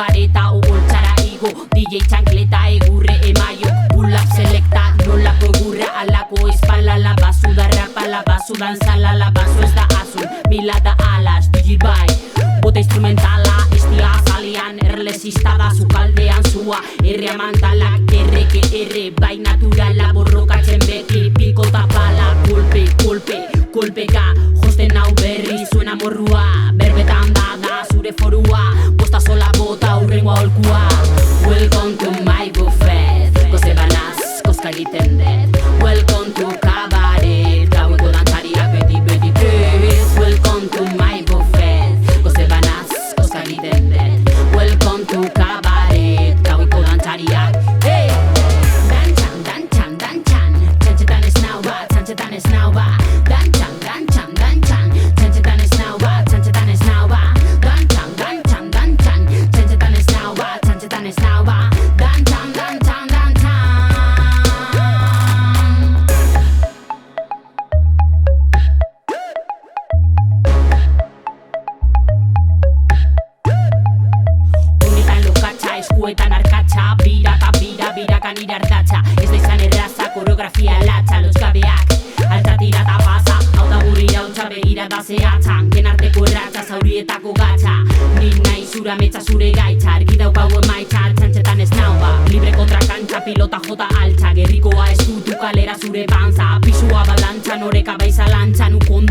kareta ogoltzara igo DJ txankleta egurre emaio Pull-up selecta nolako egurra alako espalala Basudarra pala basudan salala Baso ez da azul, mila da alas DJ bai, bota instrumentala Estia azalean erlesista da Zukaldean zua, erre amantalak Erreke erre, bai naturala Borrokatzen beti, pilkota pala Kolpe, kolpe, kolpeka Josten hau berri, suena morrua Berbetan da, zure forua Posta sola bota, urrengoa holkua Welcome to my buffet Koze banaz, koska egiten dut Welcome to cabaret Gaueko dantzariak beti prez Welcome to my buffet Koze banaz, koska egiten dut Welcome to cabaret Gaueko dantzariak hey! Dantxan, dantxan, dantxan Txantxetan ez nau bat, txantxetan ez nau bat Dantxan, dantxan, dantxan Txantxetan ez nau bat, txantxetan ez nau bat Dantxan, dantxan, dantxan Txantxetan ez nau bat, txantxetan ez nau bat Dantxan, dantxan, dantxan Honetan lokatxa, eskuetan arkatxa Bira eta bira, birakan irardatxa Ez da izan erraza, koreografia latxa Lotxkabeak, altza tira eta pasa Hau da burri hautsa begira da zehatzan Genarteko erratxa, zaurietako gatxa Nik nahi zura metxa zure gaitxa Argi daukagu emaitxa, txantxetan ez nau ba Libre kontra kantxa, pilota jota altxa Gerrikoa ez dutu kalera zure panza Pisua balantxa, noreka baiza lantxa Nukon